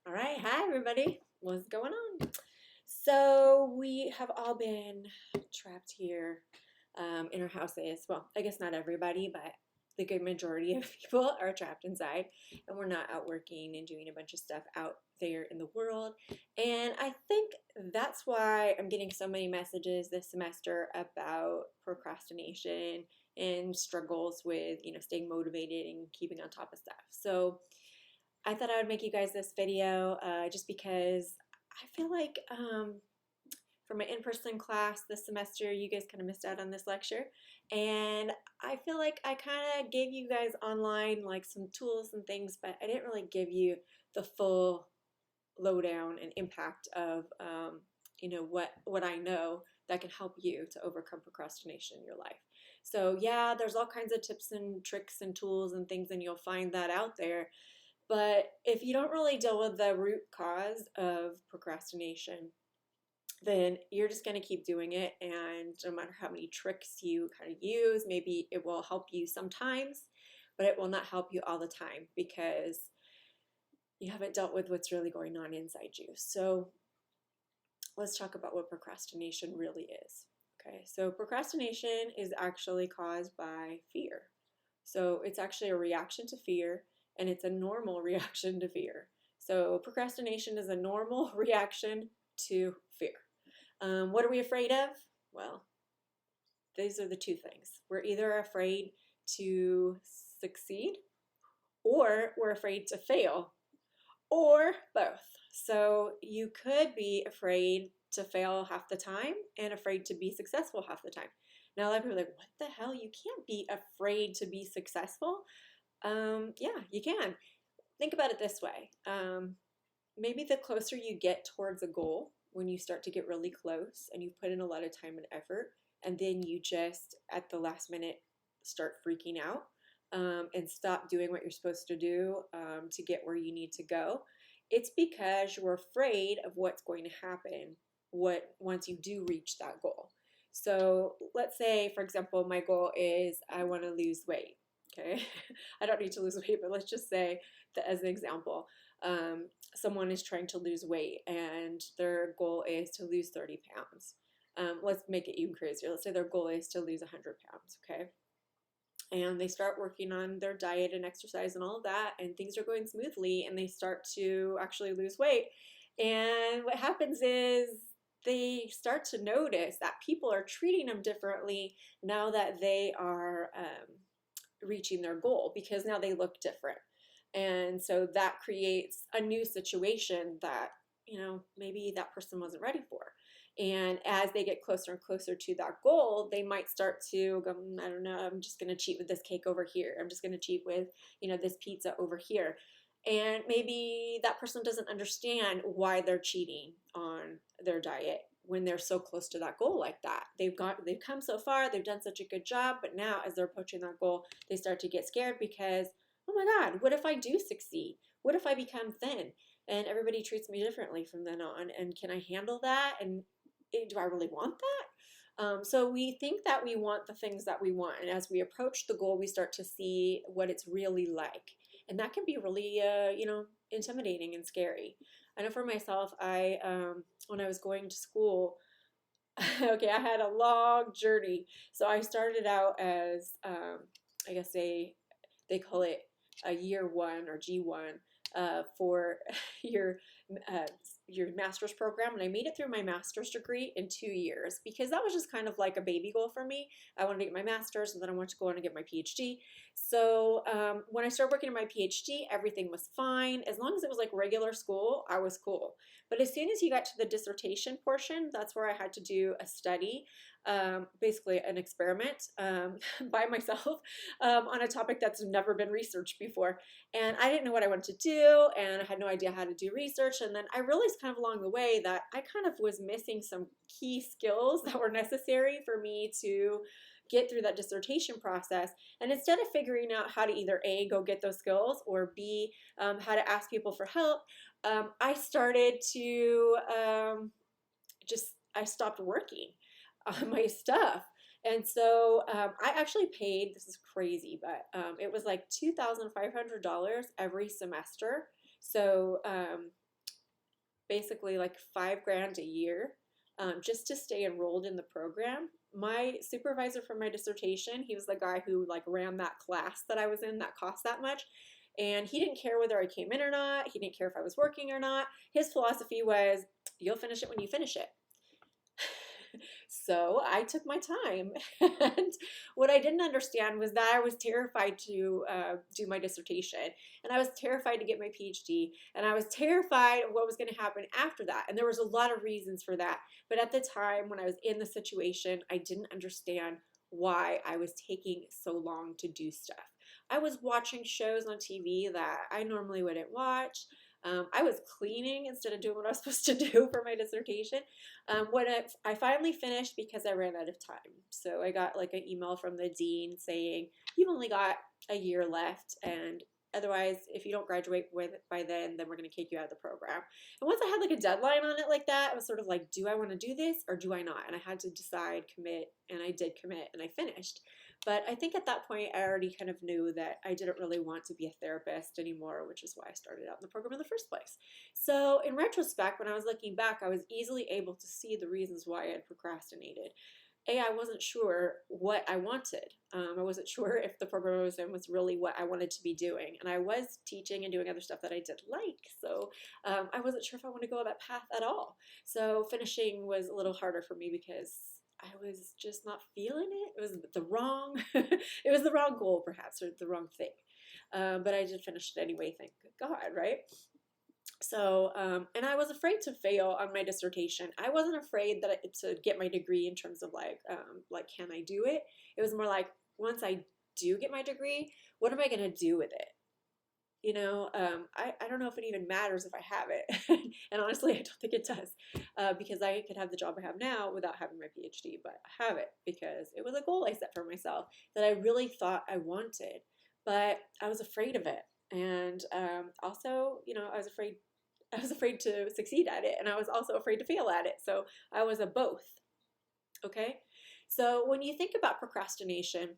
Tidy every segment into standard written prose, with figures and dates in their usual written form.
All right, hi everybody. What's going on? So we have all been trapped here in our houses. Well, I guess not everybody, but the good majority of people are trapped inside, and we're not out working and doing a bunch of stuff out there in the world. And I think that's why I'm getting so many messages this semester about procrastination and struggles with, staying motivated and keeping on top of stuff. So I thought I would make you guys this video just because I feel like for my in-person class this semester, you guys kind of missed out on this lecture. And I feel like I kind of gave you guys online like some tools and things, but I didn't really give you the full lowdown and impact of what I know that can help you to overcome procrastination in your life. So yeah, there's all kinds of tips and tricks and tools and things, and you'll find that out there. But if you don't really deal with the root cause of procrastination, then you're just going to keep doing it. And no matter how many tricks you kind of use, maybe it will help you sometimes, but it will not help you all the time because you haven't dealt with what's really going on inside you. So let's talk about what procrastination really is. Okay, so procrastination is actually caused by fear. So it's actually a reaction to fear, and it's a normal reaction to fear. So procrastination is a normal reaction to fear. What are we afraid of? Well, these are the two things. We're either afraid to succeed, or we're afraid to fail, or both. So you could be afraid to fail half the time and afraid to be successful half the time. Now, a lot of people are like, what the hell? You can't be afraid to be successful. Yeah, you can. Think about it this way. Maybe the closer you get towards a goal, when you start to get really close and you put in a lot of time and effort, and then you just at the last minute start freaking out and stop doing what you're supposed to do to get where you need to go, it's because you're afraid of what's going to happen once you do reach that goal. So let's say, for example, my goal is I want to lose weight. Okay, I don't need to lose weight, but let's just say that as an example, someone is trying to lose weight and their goal is to lose 30 pounds. Let's make it even crazier. Let's say their goal is to lose 100 pounds, okay? And they start working on their diet and exercise and all of that, and things are going smoothly, and they start to actually lose weight. And what happens is they start to notice that people are treating them differently now that they are reaching their goal, because now they look different. And so that creates a new situation that, maybe that person wasn't ready for. And as they get closer and closer to that goal, they might start to go, I don't know, I'm just going to cheat with this cake over here. I'm just going to cheat with, this pizza over here. And maybe that person doesn't understand why they're cheating on their diet when they're so close to that goal like that. They've come so far, they've done such a good job, but now as they're approaching that goal, they start to get scared because, oh my God, what if I do succeed? What if I become thin and everybody treats me differently from then on? And can I handle that? And do I really want that? So we think that we want the things that we want, and as we approach the goal, we start to see what it's really like, and that can be really, intimidating and scary. I know for myself, when I was going to school, okay, I had a long journey. So I started out as, I guess they call it a year one or G1 for your your master's program, and I made it through my master's degree in 2 years because that was just kind of like a baby goal for me. I wanted to get my master's, and then I wanted to go on and get my PhD. So when I started working on my PhD, everything was fine. As long as it was like regular school, I was cool. But as soon as you got to the dissertation portion, that's where I had to do a study, basically an experiment by myself on a topic that's never been researched before. And I didn't know what I wanted to do, and I had no idea how to do research. And then I realized kind of along the way that I kind of was missing some key skills that were necessary for me to get through that dissertation process. And instead of figuring out how to either A, go get those skills, or B, how to ask people for help, I started to I stopped working on my stuff. And so I actually paid, this is crazy, but it was like $2,500 every semester. So basically like $5,000 a year just to stay enrolled in the program. My supervisor for my dissertation, he was the guy who like ran that class that I was in that cost that much. And he didn't care whether I came in or not. He didn't care if I was working or not. His philosophy was, you'll finish it when you finish it. So I took my time. And what I didn't understand was that I was terrified to do my dissertation. And I was terrified to get my PhD. And I was terrified of what was going to happen after that. And there was a lot of reasons for that. But at the time when I was in the situation, I didn't understand why I was taking so long to do stuff. I was watching shows on TV that I normally wouldn't watch. I was cleaning instead of doing what I was supposed to do for my dissertation. When I finally finished because I ran out of time. So I got like an email from the dean saying, you've only got a year left, and otherwise, if you don't graduate by then we're going to kick you out of the program. And once I had like a deadline on it like that, I was sort of like, do I want to do this or do I not? And I had to decide, commit, and I did commit and I finished. But I think at that point, I already kind of knew that I didn't really want to be a therapist anymore, which is why I started out in the program in the first place. So in retrospect, when I was looking back, I was easily able to see the reasons why I had procrastinated. I wasn't sure what I wanted. I wasn't sure if the program I was in was really what I wanted to be doing. And I was teaching and doing other stuff that I did like. So I wasn't sure if I wanted to go that path at all. So finishing was a little harder for me because I was just not feeling it. It was the wrong, it was the wrong goal perhaps, or the wrong thing. But I did finish it anyway, thank God, right? So, and I was afraid to fail on my dissertation. I wasn't afraid to get my degree in terms of like, can I do it? It was more like, once I do get my degree, what am I going to do with it? You know, I don't know if it even matters if I have it. And honestly, I don't think it does, because I could have the job I have now without having my PhD, but I have it because it was a goal I set for myself that I really thought I wanted, but I was afraid of it. And also, you know, I was afraid to succeed at it, and I was also afraid to fail at it. So I was a both. Okay. So when you think about procrastination,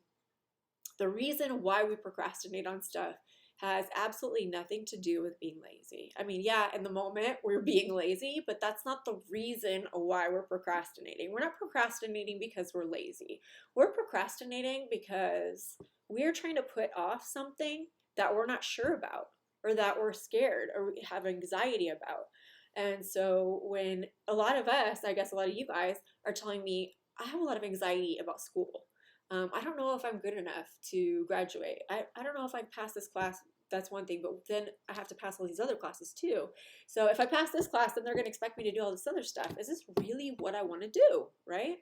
the reason why we procrastinate on stuff has absolutely nothing to do with being lazy. I mean, yeah, in the moment we're being lazy, but that's not the reason why we're procrastinating. We're not procrastinating because we're lazy. We're procrastinating because we're trying to put off something that we're not sure about, or that we're scared or have anxiety about. And so when a lot of us, I guess a lot of you guys are telling me, I have a lot of anxiety about school. I don't know if I'm good enough to graduate. I don't know if I pass this class. That's one thing, but then I have to pass all these other classes too. So if I pass this class, then they're going to expect me to do all this other stuff. Is this really what I want to do, right?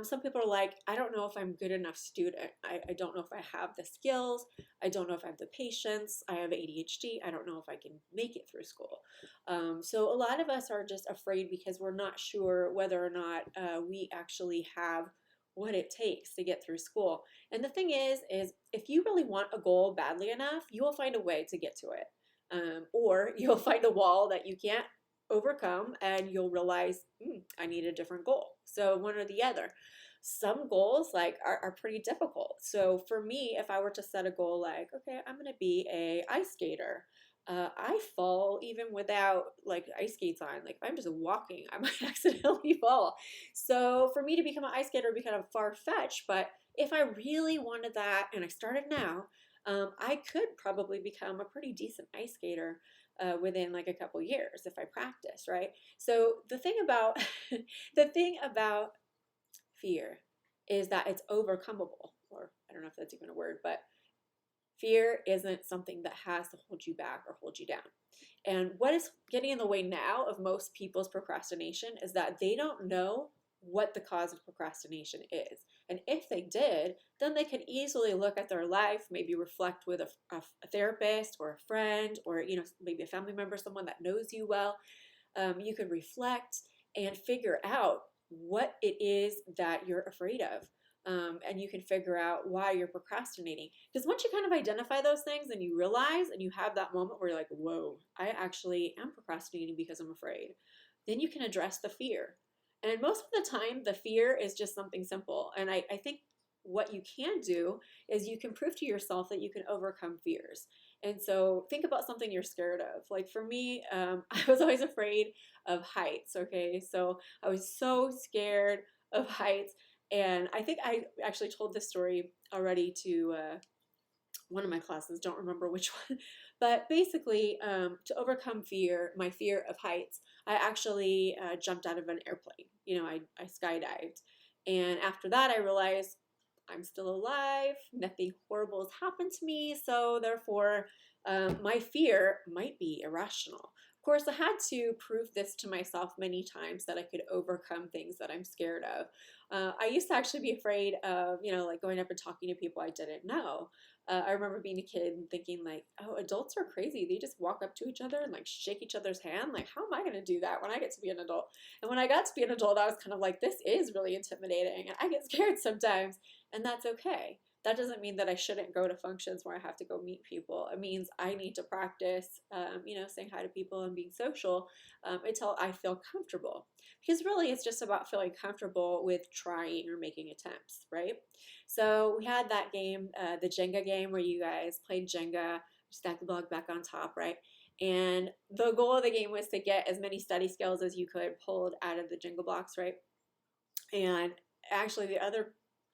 Some people are like, I don't know if I'm good enough student. I don't know if I have the skills. I don't know if I have the patience. I have ADHD. I don't know if I can make it through school. So a lot of us are just afraid because we're not sure whether or not we actually have what it takes to get through school. And the thing is if you really want a goal badly enough, you will find a way to get to it. Or you'll find a wall that you can't overcome, and you'll realize, I need a different goal. So one or the other. Some goals are pretty difficult. So for me, if I were to set a goal like, okay, I'm going to be a ice skater, I fall even without like ice skates on. Like if I'm just walking, I might accidentally fall. So for me to become an ice skater would be kind of far-fetched, but if I really wanted that and I started now, I could probably become a pretty decent ice skater within like a couple years if I practice, right? So the thing about fear is that it's overcomeable, or I don't know if that's even a word, but fear isn't something that has to hold you back or hold you down. And what is getting in the way now of most people's procrastination is that they don't know what the cause of procrastination is. And if they did, then they could easily look at their life, maybe reflect with a therapist or a friend, or maybe a family member, someone that knows you well. You could reflect and figure out what it is that you're afraid of. And you can figure out why you're procrastinating. Because once you kind of identify those things and you realize and you have that moment where you're like, whoa, I actually am procrastinating because I'm afraid, then you can address the fear. And most of the time, the fear is just something simple. And I think what you can do is you can prove to yourself that you can overcome fears. And so think about something you're scared of. Like for me, I was always afraid of heights. Okay. So I was so scared of heights. And I think I actually told this story already to one of my classes, don't remember which one. But basically, to overcome fear, my fear of heights, I actually jumped out of an airplane. I skydived. And after that, I realized I'm still alive. Nothing horrible has happened to me. So therefore, my fear might be irrational. Of course, I had to prove this to myself many times that I could overcome things that I'm scared of. I used to actually be afraid of, like going up and talking to people I didn't know. I remember being a kid and thinking like, oh, adults are crazy. They just walk up to each other and like shake each other's hand. Like, how am I going to do that when I get to be an adult? And when I got to be an adult, I was kind of like, this is really intimidating and I get scared sometimes, and that's okay. That doesn't mean that I shouldn't go to functions where I have to go meet people. It means I need to practice, saying hi to people and being social until I feel comfortable. Because really, it's just about feeling comfortable with trying or making attempts, right? So we had that game, the Jenga game, where you guys played Jenga, stack the block back on top, right? And the goal of the game was to get as many study skills as you could pulled out of the Jenga blocks, right? And actually,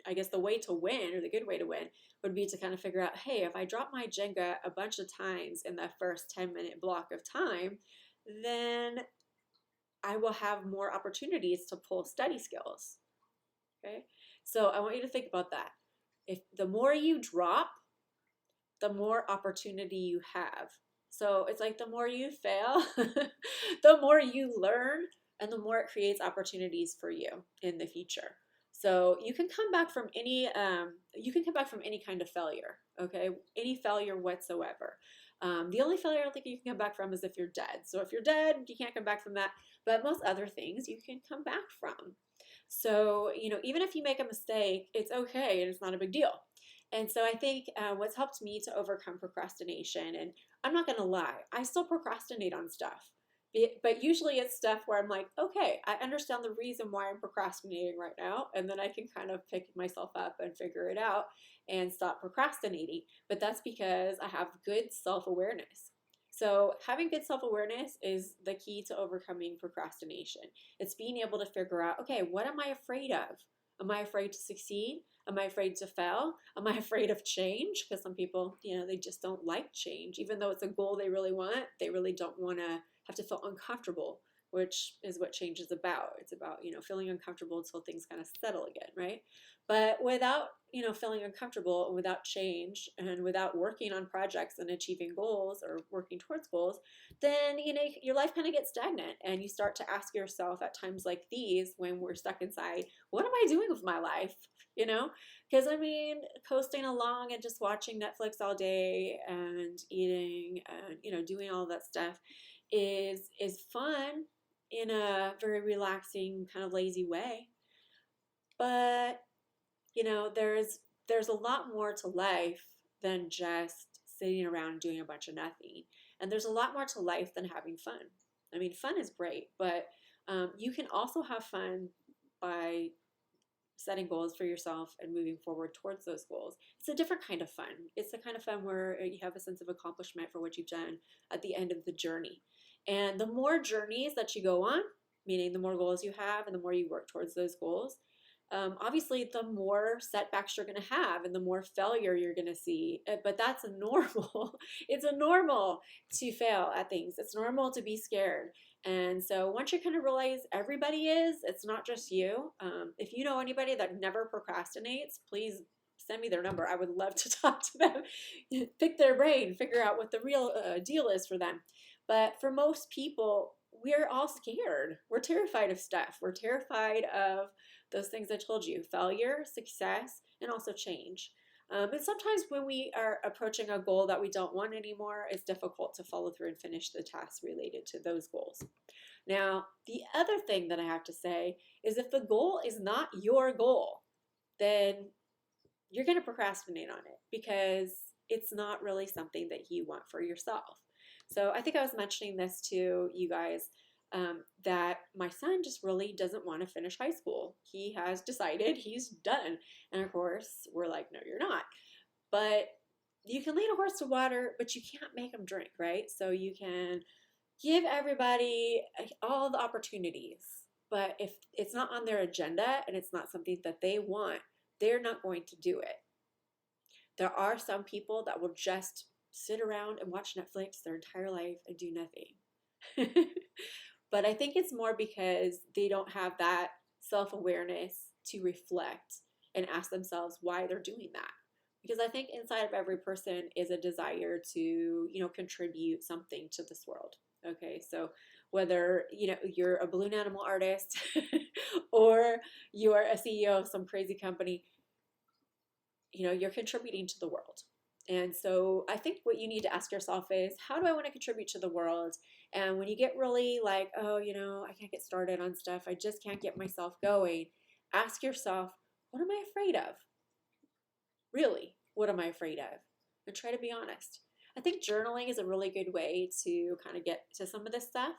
I guess the way to win, or the good way to win, would be to kind of figure out, hey, if I drop my Jenga a bunch of times in that first 10-minute block of time, then I will have more opportunities to pull study skills. Okay? So I want you to think about that. If the more you drop, the more opportunity you have. So it's like the more you fail, the more you learn, and the more it creates opportunities for you in the future. So you can come back from any kind of failure, okay? Any failure whatsoever. The only failure I don't think you can come back from is if you're dead. So if you're dead, you can't come back from that. But most other things you can come back from. So, even if you make a mistake, it's okay and it's not a big deal. And so I think what's helped me to overcome procrastination, and I'm not going to lie, I still procrastinate on stuff. But usually it's stuff where I'm like, okay, I understand the reason why I'm procrastinating right now. And then I can kind of pick myself up and figure it out and stop procrastinating. But that's because I have good self awareness. So, having good self awareness is the key to overcoming procrastination. It's being able to figure out, okay, what am I afraid of? Am I afraid to succeed? Am I afraid to fail? Am I afraid of change? Because some people, they just don't like change. Even though it's a goal they really want, they really don't want to have to feel uncomfortable, which is what change is about. It's about, feeling uncomfortable until things kind of settle again, right? But without, feeling uncomfortable and without change and without working on projects and achieving goals or working towards goals, then, your life kind of gets stagnant and you start to ask yourself at times like these when we're stuck inside, what am I doing with my life? Because coasting along and just watching Netflix all day and eating and, doing all that stuff is fun in a very relaxing, kind of lazy way. But there's a lot more to life than just sitting around doing a bunch of nothing. And there's a lot more to life than having fun. Fun is great, but you can also have fun by setting goals for yourself and moving forward towards those goals. It's a different kind of fun. It's the kind of fun where you have a sense of accomplishment for what you've done at the end of the journey. And the more journeys that you go on, meaning the more goals you have and the more you work towards those goals, obviously the more setbacks you're going to have and the more failure you're going to see. But that's normal. It's a normal to fail at things. It's normal to be scared. And so once you kind of realize everybody is, it's not just you. If you know anybody that never procrastinates, please send me their number. I would love to talk to them, pick their brain, figure out what the real deal is for them. But for most people, we're all scared. We're terrified of stuff. We're terrified of those things I told you, failure, success, and also change. And sometimes when we are approaching a goal that we don't want anymore, it's difficult to follow through and finish the tasks related to those goals. Now, the other thing that I have to say is if the goal is not your goal, then you're going to procrastinate on it because it's not really something that you want for yourself. So I think I was mentioning this to you guys that my son just really doesn't want to finish high school. He has decided he's done. And of course, we're like, no, you're not. But you can lead a horse to water, but you can't make them drink, right? So you can give everybody all the opportunities, but if it's not on their agenda and it's not something that they want, they're not going to do it. There are some people that will just sit around and watch Netflix their entire life and do nothing. But I think it's more because they don't have that self-awareness to reflect and ask themselves why they're doing that. Because I think inside of every person is a desire to, contribute something to this world. Okay, so whether, you're a balloon animal artist or you're a CEO of some crazy company, you're contributing to the world. And so I think what you need to ask yourself is, how do I want to contribute to the world? And when you get really like, oh, I can't get started on stuff, I just can't get myself going, ask yourself, what am I afraid of? Really, what am I afraid of? And try to be honest. I think journaling is a really good way to kind of get to some of this stuff.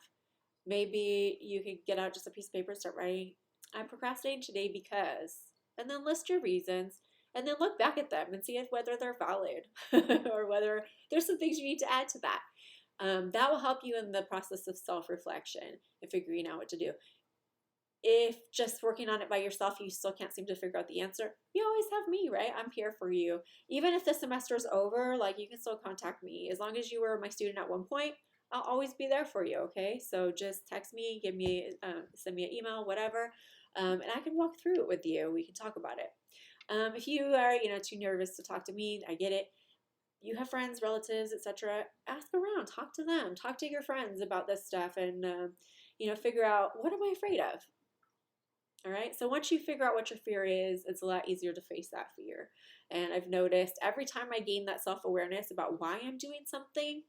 Maybe you could get out just a piece of paper and start writing, I'm procrastinating today because, and then list your reasons, and then look back at them and see if whether they're valid or whether there's some things you need to add to that. That will help you in the process of self-reflection and figuring out what to do. If just working on it by yourself, you still can't seem to figure out the answer, you always have me, right? I'm here for you. Even if the semester's over, like, you can still contact me. As long as you were my student at one point, I'll always be there for you, okay? So just text me, send me an email, whatever, and I can walk through it with you. We can talk about it. If you are, too nervous to talk to me, I get it. You have friends, relatives, etc. Ask around, talk to them, talk to your friends about this stuff, and figure out, what am I afraid of? All right. So once you figure out what your fear is, it's a lot easier to face that fear. And I've noticed every time I gain that self-awareness about why I'm doing something,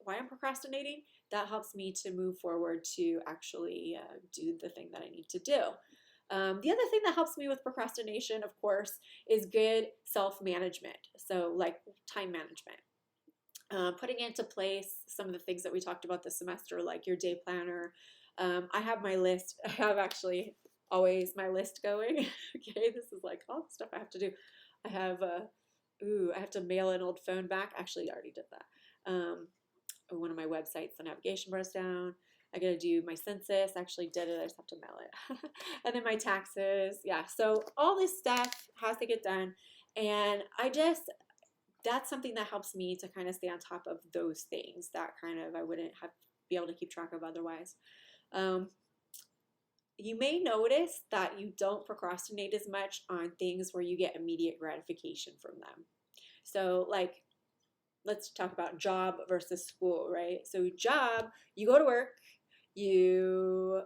why I'm procrastinating, that helps me to move forward to actually do the thing that I need to do. The other thing that helps me with procrastination, of course, is good self-management. So like time management. Putting into place some of the things that we talked about this semester, like your day planner. I have my list. I have actually always my list going. Okay, this is like all the stuff I have to do. I have I have to mail an old phone back. Actually, I already did that. One of my websites, the navigation bar's down. I gotta do my census. Actually did it. I just have to mail it. And then my taxes. Yeah. So all this stuff has to get done. And that's something that helps me to kind of stay on top of those things that kind of I wouldn't be able to keep track of otherwise. You may notice that you don't procrastinate as much on things where you get immediate gratification from them. So like, let's talk about job versus school, right? So job, you go to work, you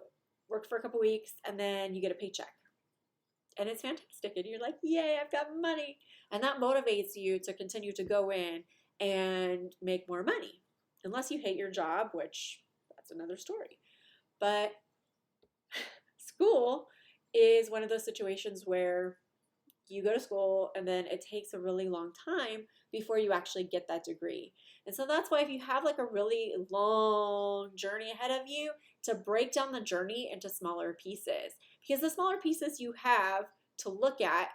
work for a couple weeks, and then you get a paycheck. And it's fantastic. And you're like, yay, I've got money. And that motivates you to continue to go in and make more money. Unless you hate your job, which that's another story. But school is one of those situations where you go to school and then it takes a really long time before you actually get that degree. And so that's why if you have like a really long journey ahead of you, to break down the journey into smaller pieces. Because the smaller pieces you have to look at,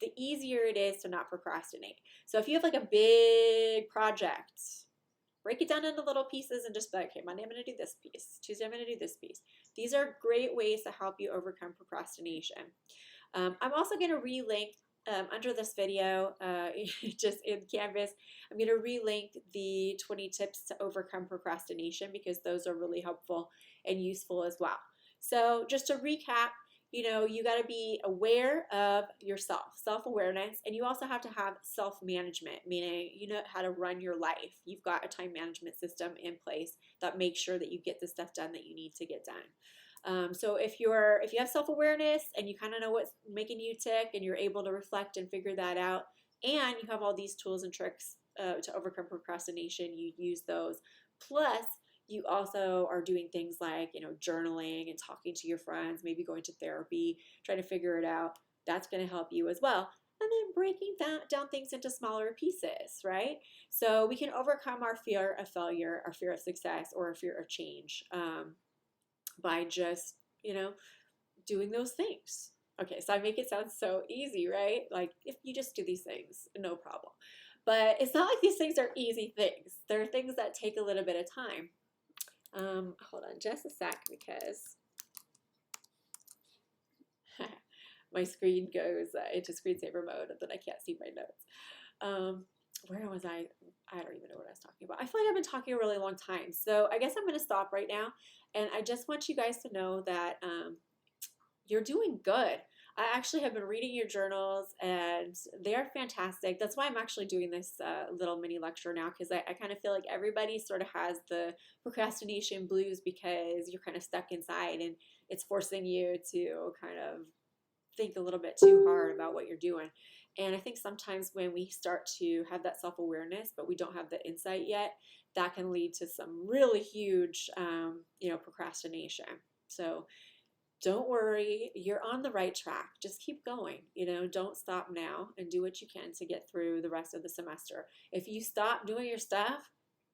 the easier it is to not procrastinate. So if you have like a big project, break it down into little pieces and just be like, okay, Monday I'm going to do this piece. Tuesday I'm going to do this piece. These are great ways to help you overcome procrastination. I'm also going to relink under this video, just in Canvas, I'm going to relink the 20 tips to overcome procrastination because those are really helpful and useful as well. So just to recap, you got to be aware of yourself, self-awareness, and you also have to have self-management, meaning you know how to run your life. You've got a time management system in place that makes sure that you get the stuff done that you need to get done. So if you have self-awareness and you kind of know what's making you tick and you're able to reflect and figure that out, and you have all these tools and tricks to overcome procrastination, you use those. Plus, you also are doing things like, journaling and talking to your friends, maybe going to therapy, trying to figure it out. That's going to help you as well. And then breaking down things into smaller pieces, right? So we can overcome our fear of failure, our fear of success, or our fear of change by just, doing those things. Okay, so I make it sound so easy, right? Like if you just do these things, no problem. But it's not like these things are easy things. They're things that take a little bit of time. Hold on just a sec because my screen goes into screensaver mode and then I can't see my notes. Where was I? I don't even know what I was talking about. I feel like I've been talking a really long time. So I guess I'm going to stop right now. And I just want you guys to know that you're doing good. I actually have been reading your journals and they are fantastic. That's why I'm actually doing this little mini lecture now because I kind of feel like everybody sort of has the procrastination blues because you're kind of stuck inside and it's forcing you to kind of think a little bit too hard about what you're doing. And I think sometimes when we start to have that self-awareness, but we don't have the insight yet, that can lead to some really huge, procrastination. So don't worry, you're on the right track. Just keep going. Don't stop now and do what you can to get through the rest of the semester. If you stop doing your stuff,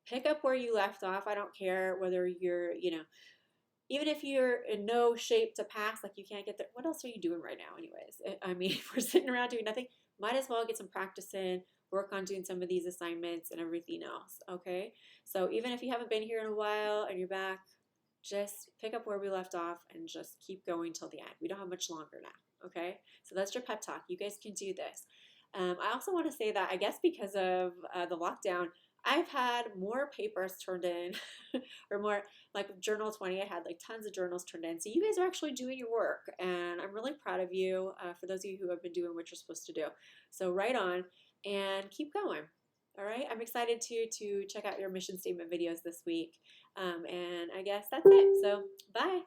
pick up where you left off. I don't care whether you're, even if you're in no shape to pass, like you can't get there, what else are you doing right now anyways? I mean, if we're sitting around doing nothing, might as well get some practice in, work on doing some of these assignments and everything else, okay? So even if you haven't been here in a while and you're back, just pick up where we left off and just keep going till the end. We don't have much longer now, okay? So that's your pep talk. You guys can do this. I also want to say that I guess because of the lockdown, I've had more papers turned in or more like Journal 20. I had like tons of journals turned in. So you guys are actually doing your work and I'm really proud of you for those of you who have been doing what you're supposed to do. So right on and keep going. All right, I'm excited to check out your mission statement videos this week. And I guess that's it. So bye.